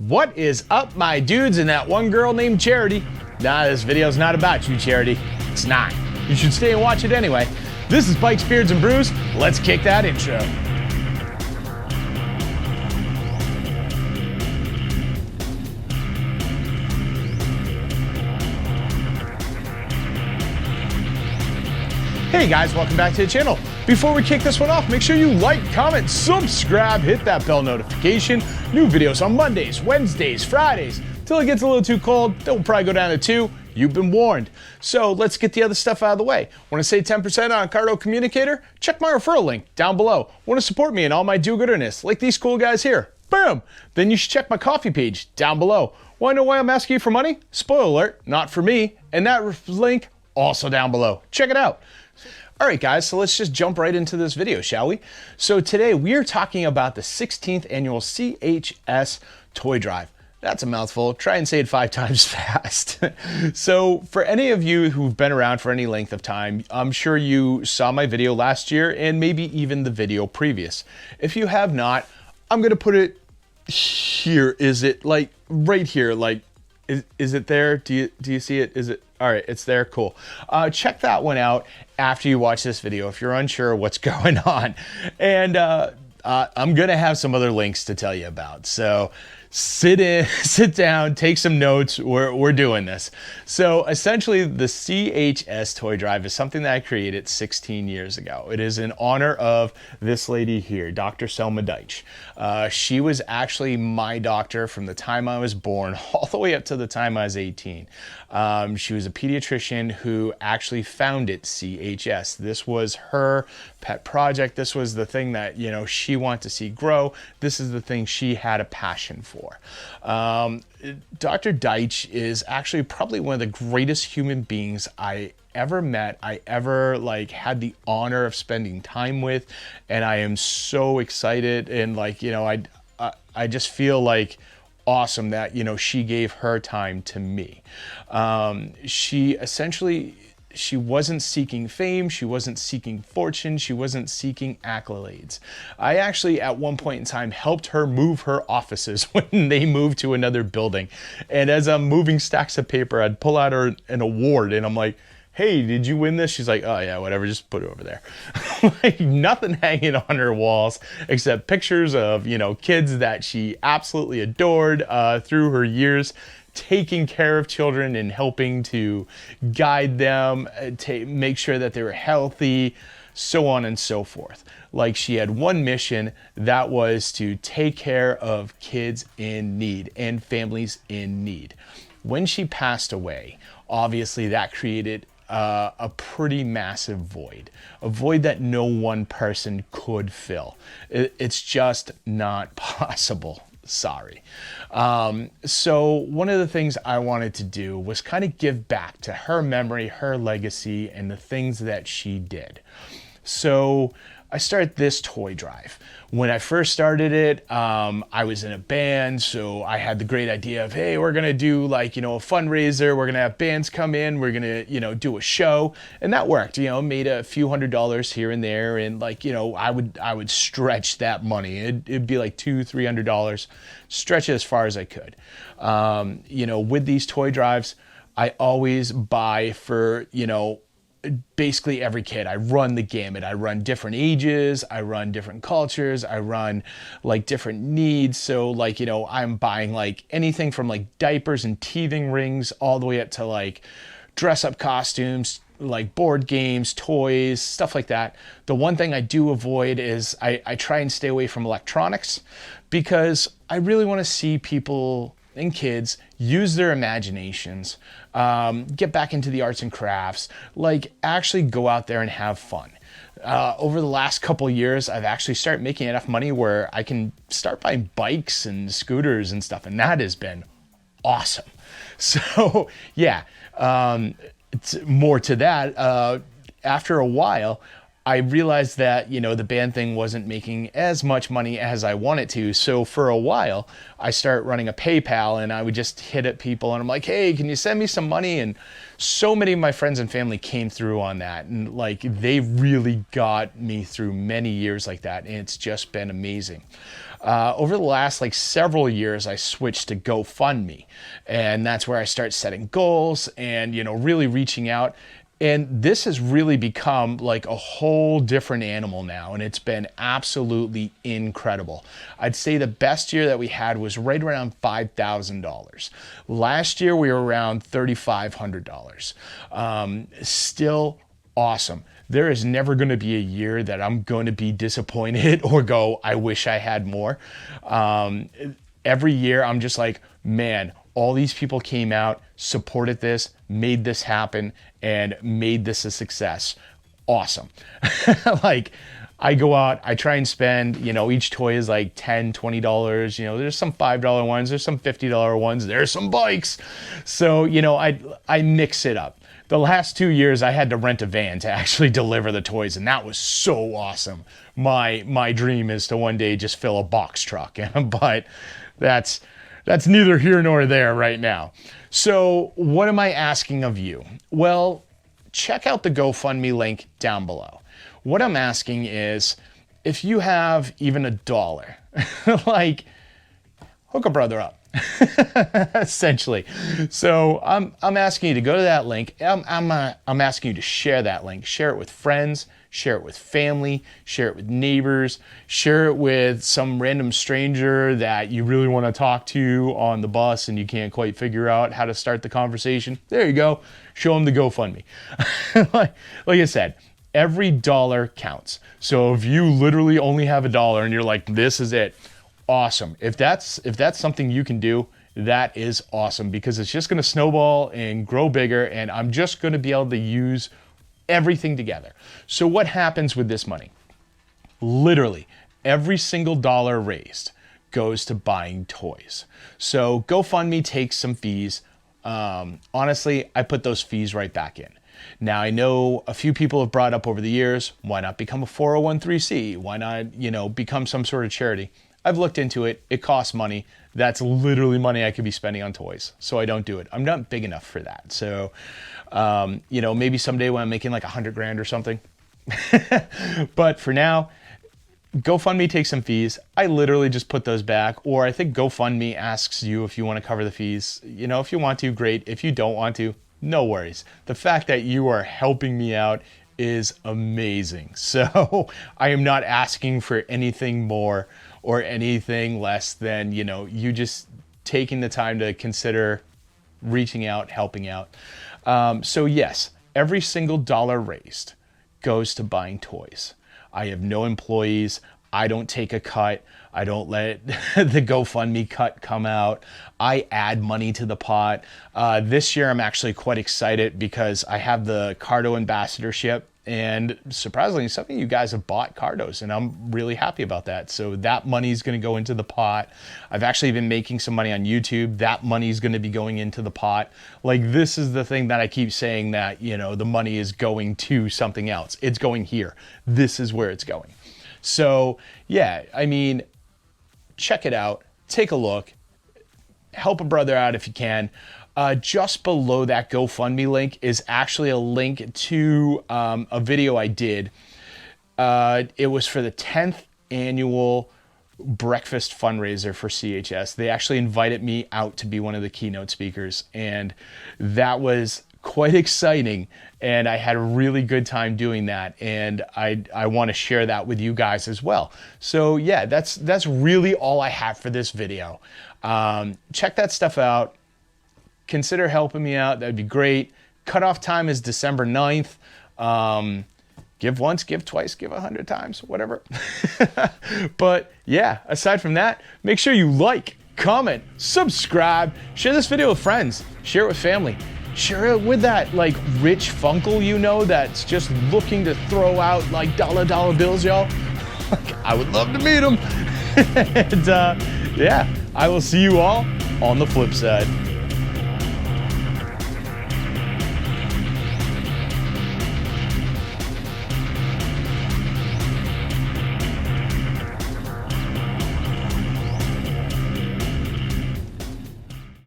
What is up, my dudes, and that one girl named Charity? Nah, this video's not about you, Charity. It's not. You should stay and watch it anyway. This is Bikes, Beards, and Brews. Let's kick that intro. Hey guys, welcome back to the channel. Before we kick this one off, make sure you like, comment, subscribe, hit that bell notification. New videos on Mondays, Wednesdays, Fridays. Till it gets a little too cold, then we'll probably go down to 2. You've been warned. So let's get the other stuff out of the way. Want to save 10% on a Cardo communicator? Check my referral link down below. Want to support me in all my do-gooderness, like these cool guys here? Boom! Then you should check my coffee page down below. Want to know why I'm asking you for money? Spoiler alert, not for me. And that link also down below. Check it out. All right, guys, so let's just jump right into this video, shall we? So today we are talking about the 16th annual CHS toy drive. That's a mouthful. Try and say it 5 times fast. So for any of you who've been around for any length of time, I'm sure you saw my video last year and maybe even the video previous. If you have not, I'm gonna put it here. Is it like right here? Like, is it there? Do you see it? Is it? All right, it's there, cool. Check that one out after you watch this video if you're unsure what's going on. And I'm gonna have some other links to tell you about. So sit down, take some notes, we're doing this. So essentially the CHS toy drive is something that I created 16 years ago. It is in honor of this lady here, Dr. Selma Deitch. She was actually my doctor from the time I was born all the way up to the time I was 18. She was a pediatrician who actually founded CHS. This was her pet project. This was the thing that, you know, she wanted to see grow. This is the thing she had a passion for. Dr. Deitch is actually probably one of the greatest human beings I ever met, I ever had the honor of spending time with, and I am so excited and I just feel like awesome that, you know, she gave her time to me. She wasn't seeking fame, she wasn't seeking fortune, she wasn't seeking accolades. I actually, at one point in time, helped her move her offices when they moved to another building. And as I'm moving stacks of paper, I'd pull out an award and I'm like, hey, did you win this? She's like, oh yeah, whatever, just put it over there. Like nothing hanging on her walls except pictures of, you know, kids that she absolutely adored through her years, taking care of children and helping to guide them, to make sure that they were healthy, so on and so forth. Like she had one mission, that was to take care of kids in need and families in need. When she passed away, obviously that created a pretty massive void, a void that no one person could fill. It's just not possible. Sorry. So one of the things I wanted to do was kind of give back to her memory, her legacy, and the things that she did. So I started this toy drive. When I first started it, I was in a band, so I had the great idea of, hey, we're gonna do a fundraiser, we're gonna have bands come in, we're gonna, do a show, and that worked, made a few $100s here and there, and I would stretch that money. It'd be like $200-300, stretch it as far as I could. With these toy drives, I always buy for, basically every kid. I run the gamut. I run different ages, I run different cultures, I run different needs. So I'm buying anything from diapers and teething rings all the way up to dress up costumes, board games, toys, stuff like that. The one thing I do avoid is I try and stay away from electronics because I really want to see people and kids use their imaginations, get back into the arts and crafts, actually go out there and have fun. Over the last couple years, I've actually started making enough money where I can start buying bikes and scooters and stuff, and that has been awesome. So yeah, it's more to that. After a while, I realized that, the band thing wasn't making as much money as I wanted to. So for a while, I started running a PayPal, and I would just hit at people and I'm like, hey, can you send me some money? And so many of my friends and family came through on that. And like, they really got me through many years like that. And it's just been amazing. Over the last several years, I switched to Gofundme, and that's where I start setting goals and, really reaching out. And this has really become like a whole different animal now, and it's been absolutely incredible. I'd say the best year that we had was right around $5,000. Last year, we were around $3,500. Still awesome. There is never going to be a year that I'm going to be disappointed or go, I wish I had more. Every year, I'm just like, man, all these people came out, supported this, made this happen, and made this a success. Awesome. I go out, I try and spend, each toy is like $10, $20. There's some $5 ones, there's some $50 ones, there's some bikes. So, I mix it up. The last 2 years, I had to rent a van to actually deliver the toys, and that was so awesome. My dream is to one day just fill a box truck, but that's neither here nor there right now. So what am I asking of you? Well, check out the GoFundMe link down below. What I'm asking is, if you have even $1, hook a brother up. Essentially. So I'm asking you to go to that link. I'm asking you to share that link. Share it with friends, share it with family, share it with neighbors, share it with some random stranger that you really want to talk to on the bus and you can't quite figure out how to start the conversation. There you go. Show them the GoFundMe. like I said, every dollar counts. So if you literally only have $1 and you're like, this is it, awesome. If that's something you can do, that is awesome, because it's just going to snowball and grow bigger, and I'm just going to be able to use everything together. So what happens with this money? Literally, every single dollar raised goes to buying toys. So GoFundMe takes some fees. Honestly, I put those fees right back in. Now, I know a few people have brought up over the years, why not become a 401(c)? Why not, become some sort of charity? I've looked into it. It costs money. That's literally money I could be spending on toys. So I don't do it. I'm not big enough for that. So, maybe someday when I'm making like $100,000 or something. But for now, GoFundMe takes some fees. I literally just put those back. Or I think GoFundMe asks you if you want to cover the fees. If you want to, great. If you don't want to, no worries. The fact that you are helping me out is amazing. So I am not asking for anything more or anything less than, you just taking the time to consider reaching out, helping out. So yes, every single dollar raised goes to buying toys. I have no employees. I don't take a cut. I don't let the GoFundMe cut come out. I add money to the pot. This year, I'm actually quite excited because I have the Cardo ambassadorship. And surprisingly, some of you guys have bought Cardos, and I'm really happy about that. So that money is going to go into the pot. I've actually been making some money on YouTube. That money is going to be going into the pot. This is the thing that I keep saying, that, the money is going to something else. It's going here. This is where it's going. So yeah, check it out. Take a look. Help a brother out if you can. Just below that GoFundMe link is actually a link to a video I did. It was for the 10th annual breakfast fundraiser for CHS. They actually invited me out to be one of the keynote speakers, and that was quite exciting, and I had a really good time doing that, and I want to share that with you guys as well. So yeah, that's really all I have for this video. Check that stuff out. Consider helping me out. That'd be great. Cutoff time is December 9th. Give once, give twice, give 100 times, whatever. But yeah, aside from that, make sure you like, comment, subscribe, share this video with friends, share it with family, share it with that rich funkle that's just looking to throw out dollar bills, y'all. I would love to meet him. And yeah, I will see you all on the flip side.